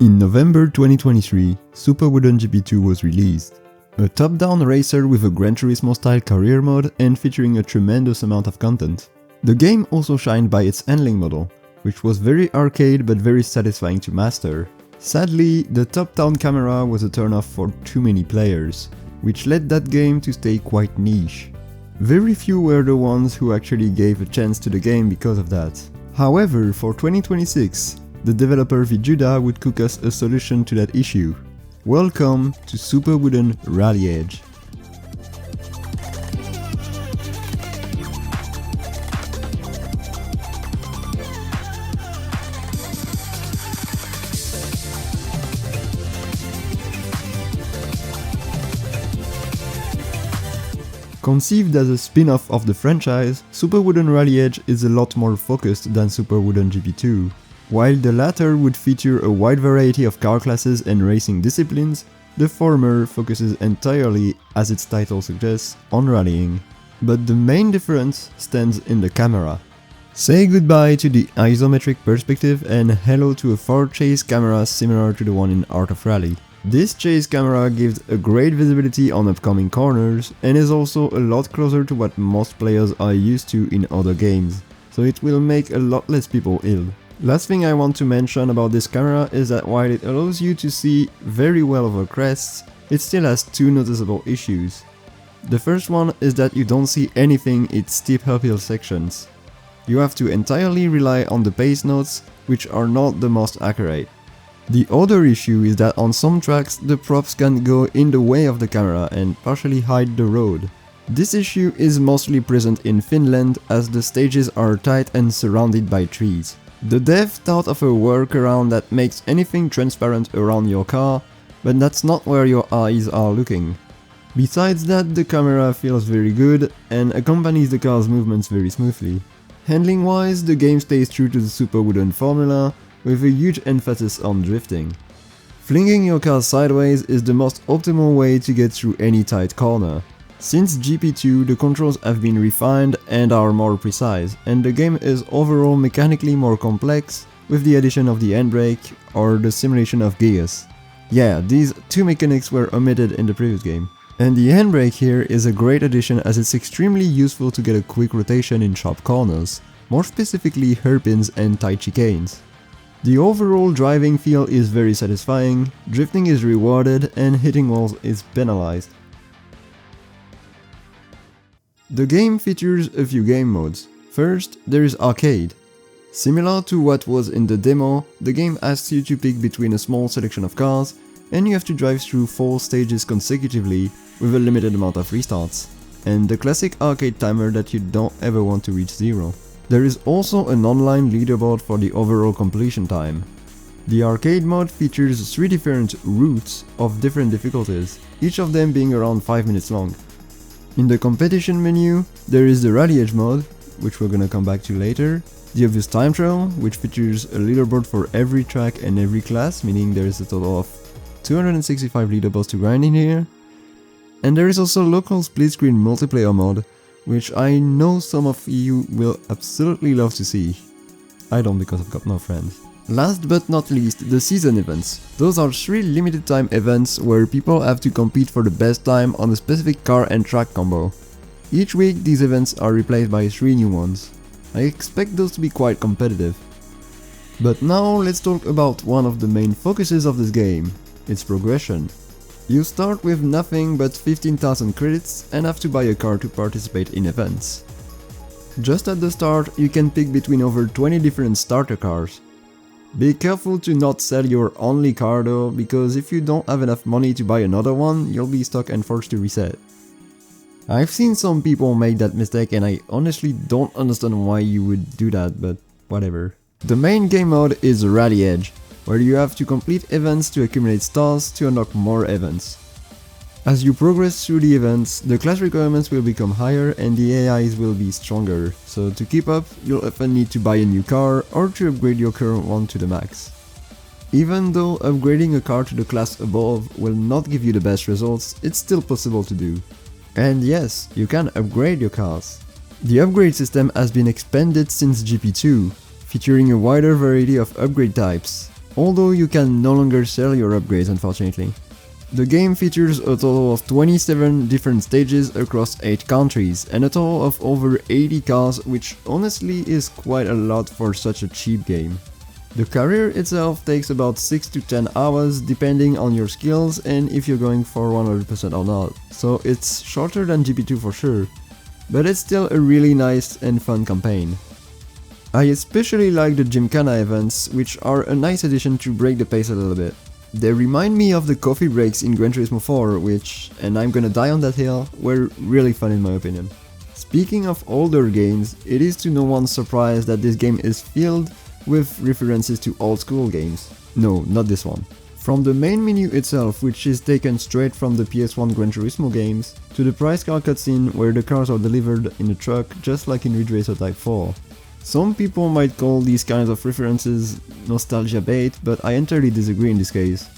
In November 2023, Super Woden GP2 was released. A top-down racer with a Gran Turismo style career mode and featuring a tremendous amount of content. The game also shined by its handling model, which was very arcade but very satisfying to master. Sadly, the top-down camera was a turn-off for too many players, which led that game to stay quite niche. Very few were the ones who actually gave a chance to the game because of that. However, for 2026, the developer ViJuDa would cook us a solution to that issue. Welcome to Super Woden Rally Edge. Conceived as a spin-off of the franchise, Super Woden Rally Edge is a lot more focused than Super Woden GP2. While the latter would feature a wide variety of car classes and racing disciplines, the former focuses entirely, as its title suggests, on rallying. But the main difference stands in the camera. Say goodbye to the isometric perspective and hello to a forward chase camera similar to the one in Art of Rally. This chase camera gives a great visibility on upcoming corners and is also a lot closer to what most players are used to in other games, so it will make a lot less people ill. Last thing I want to mention about this camera is that while it allows you to see very well over crests, it still has two noticeable issues. The first one is that you don't see anything in steep uphill sections. You have to entirely rely on the pace notes, which are not the most accurate. The other issue is that on some tracks the props can go in the way of the camera and partially hide the road. This issue is mostly present in Finland as the stages are tight and surrounded by trees. The dev thought of a workaround that makes anything transparent around your car, but that's not where your eyes are looking. Besides that, the camera feels very good and accompanies the car's movements very smoothly. Handling wise, the game stays true to the Super Woden formula, with a huge emphasis on drifting. Flinging your car sideways is the most optimal way to get through any tight corner. Since GP2, the controls have been refined and are more precise, and the game is overall mechanically more complex with the addition of the handbrake or the simulation of gears. Yeah, these two mechanics were omitted in the previous game. And the handbrake here is a great addition as it's extremely useful to get a quick rotation in sharp corners, more specifically hairpins and tight chicanes. The overall driving feel is very satisfying, drifting is rewarded and hitting walls is penalized. The game features a few game modes. First, there is arcade. Similar to what was in the demo, the game asks you to pick between a small selection of cars, and you have to drive through 4 stages consecutively with a limited amount of restarts, and the classic arcade timer that you don't ever want to reach 0. There is also an online leaderboard for the overall completion time. The arcade mode features 3 different routes of different difficulties, each of them being around 5 minutes long. In the competition menu, there is the Rally Edge mode, which we're gonna come back to later, the obvious time trial, which features a leaderboard for every track and every class, meaning there is a total of 265 leaderboards to grind in here, and there is also local split screen multiplayer mode, which I know some of you will absolutely love to see. I don't, because I've got no friends. Last but not least, the season events. Those are 3 limited time events where people have to compete for the best time on a specific car and track combo. Each week these events are replaced by 3 new ones. I expect those to be quite competitive. But now let's talk about one of the main focuses of this game, its progression. You start with nothing but 15,000 credits and have to buy a car to participate in events. Just at the start you can pick between over 20 different starter cars. Be careful to not sell your only car though, because if you don't have enough money to buy another one, you'll be stuck and forced to reset. I've seen some people make that mistake and I honestly don't understand why you would do that, but whatever. The main game mode is Rally Edge, where you have to complete events to accumulate stars to unlock more events. As you progress through the events, the class requirements will become higher and the AIs will be stronger, so to keep up, you'll often need to buy a new car or to upgrade your current one to the max. Even though upgrading a car to the class above will not give you the best results, it's still possible to do. And yes, you can upgrade your cars. The upgrade system has been expanded since GP2, featuring a wider variety of upgrade types. although you can no longer sell your upgrades unfortunately. The game features a total of 27 different stages across 8 countries and a total of over 80 cars, which honestly is quite a lot for such a cheap game. The career itself takes about 6 to 10 hours depending on your skills and if you're going for 100% or not, so it's shorter than GP2 for sure, but it's still a really nice and fun campaign. I especially like the Gymkhana events, which are a nice addition to break the pace a little bit. They remind me of the coffee breaks in Gran Turismo 4, which, and I'm gonna die on that hill, were really fun in my opinion. Speaking of older games, it is to no one's surprise that this game is filled with references to old school games. No, not this one. From the main menu itself, which is taken straight from the PS1 Gran Turismo games, to the prize car cutscene where the cars are delivered in a truck just like in Ridge Racer Type 4. Some people might call these kinds of references nostalgia bait, but I entirely disagree in this case.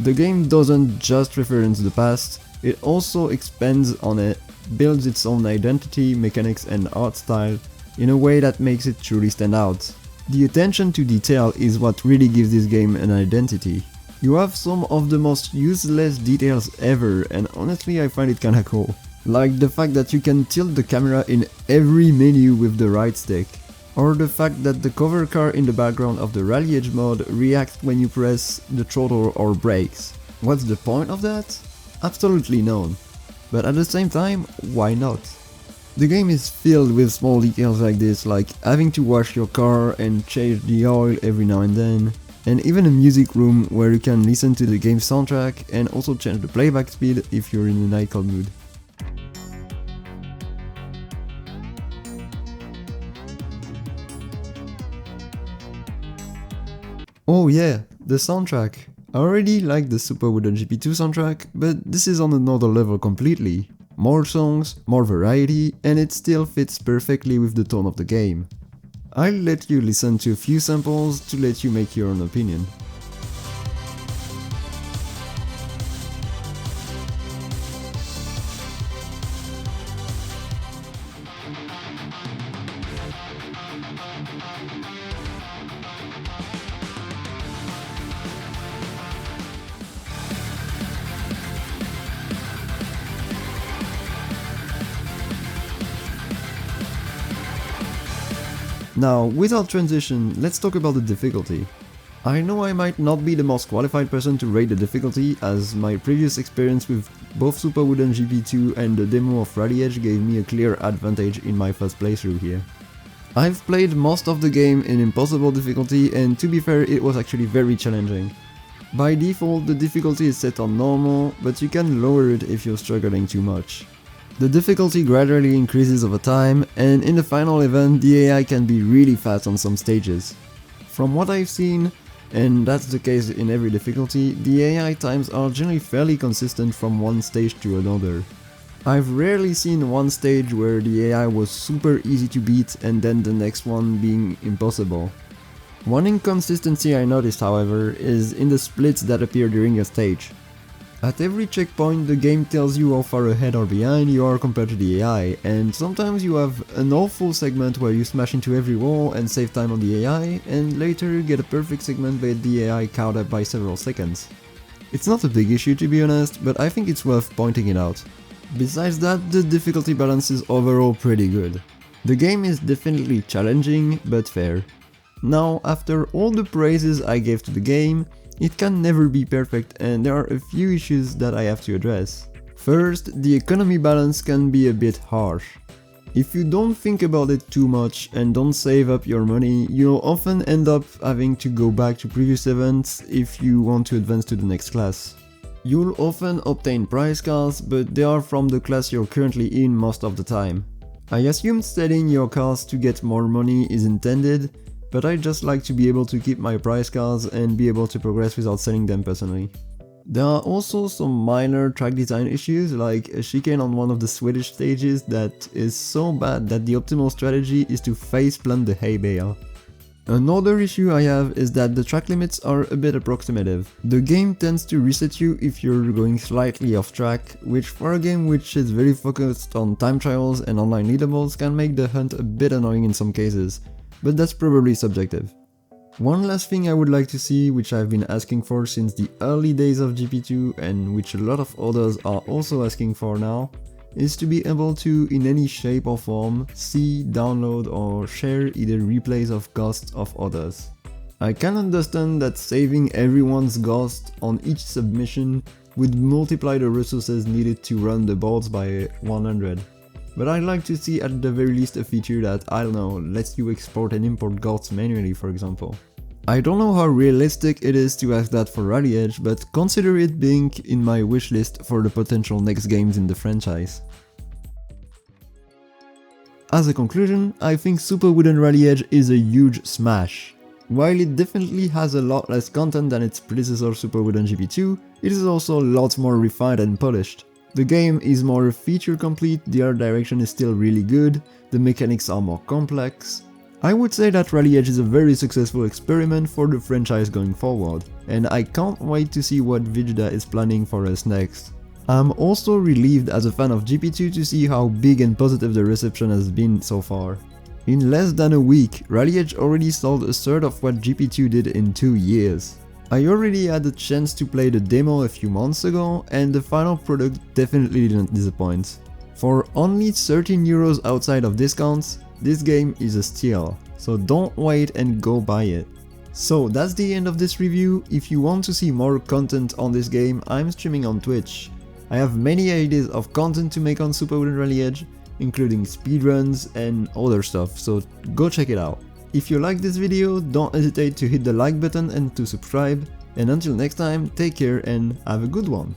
The game doesn't just reference the past, it also expands on it, builds its own identity, mechanics and art style in a way that makes it truly stand out. The attention to detail is what really gives this game an identity. You have some of the most useless details ever, and honestly I find it kinda cool. Like the fact that you can tilt the camera in every menu with the right stick. Or the fact that the cover car in the background of the Rally Edge mode reacts when you press the throttle or brakes. What's the point of that? Absolutely none. But at the same time, why not? The game is filled with small details like this, like having to wash your car and change the oil every now and then, and even a music room where you can listen to the game's soundtrack and also change the playback speed if you're in a nightclub mood. Oh yeah, the soundtrack. I already like the Super Woden GP2 soundtrack, but this is on another level completely. More songs, more variety, and it still fits perfectly with the tone of the game. I'll let you listen to a few samples to let you make your own opinion. Now, without transition, let's talk about the difficulty. I know I might not be the most qualified person to rate the difficulty, as my previous experience with both Super Woden GP2 and the demo of Rally Edge gave me a clear advantage in my first playthrough here. I've played most of the game in impossible difficulty, and to be fair, it was actually very challenging. By default, the difficulty is set on normal, but you can lower it if you're struggling too much. The difficulty gradually increases over time, and in the final event the AI can be really fast on some stages. From what I've seen, and that's the case in every difficulty, the AI times are generally fairly consistent from one stage to another. I've rarely seen one stage where the AI was super easy to beat and then the next one being impossible. One inconsistency I noticed, however, is in the splits that appear during a stage. At every checkpoint, the game tells you how far ahead or behind you are compared to the AI, and sometimes you have an awful segment where you smash into every wall and save time on the AI, and later you get a perfect segment with the AI caught up by several seconds. It's not a big issue to be honest, but I think it's worth pointing it out. Besides that, the difficulty balance is overall pretty good. The game is definitely challenging, but fair. Now, after all the praises I gave to the game, it can never be perfect and there are a few issues that I have to address. First, the economy balance can be a bit harsh. If you don't think about it too much and don't save up your money, you'll often end up having to go back to previous events if you want to advance to the next class. You'll often obtain prize cars, but they are from the class you're currently in most of the time. I assume selling your cars to get more money is intended, but I just like to be able to keep my prize cars and be able to progress without selling them personally. There are also some minor track design issues, like a chicane on one of the Swedish stages that is so bad that the optimal strategy is to faceplant the hay bale. Another issue I have is that the track limits are a bit approximative. The game tends to reset you if you're going slightly off track, which for a game which is very focused on time trials and online leaderboards can make the hunt a bit annoying in some cases, but that's probably subjective. One last thing I would like to see, which I've been asking for since the early days of GP2 and which a lot of others are also asking for now, is to be able to, in any shape or form, see, download or share either replays of ghosts of others. I can understand that saving everyone's ghost on each submission would multiply the resources needed to run the boards by 100. But I'd like to see at the very least a feature that, I don't know, lets you export and import ghosts manually, for example. I don't know how realistic it is to ask that for Rally Edge, but consider it being in my wishlist for the potential next games in the franchise. As a conclusion, I think Super Woden Rally Edge is a huge smash. While it definitely has a lot less content than its predecessor Super Woden GP2, it is also a lot more refined and polished. The game is more feature complete, the art direction is still really good, the mechanics are more complex. I would say that Rally Edge is a very successful experiment for the franchise going forward, and I can't wait to see what ViJuDa is planning for us next. I'm also relieved as a fan of GP2 to see how big and positive the reception has been so far. In less than a week, Rally Edge already sold a third of what GP2 did in 2 years. I already had the chance to play the demo a few months ago, and the final product definitely didn't disappoint. For only 13 euros outside of discounts, this game is a steal, so don't wait and go buy it. So that's the end of this review. If you want to see more content on this game, I'm streaming on Twitch. I have many ideas of content to make on Super Woden Rally Edge, including speedruns and other stuff, so go check it out. If you like this video, don't hesitate to hit the like button and to subscribe, and until next time, take care and have a good one.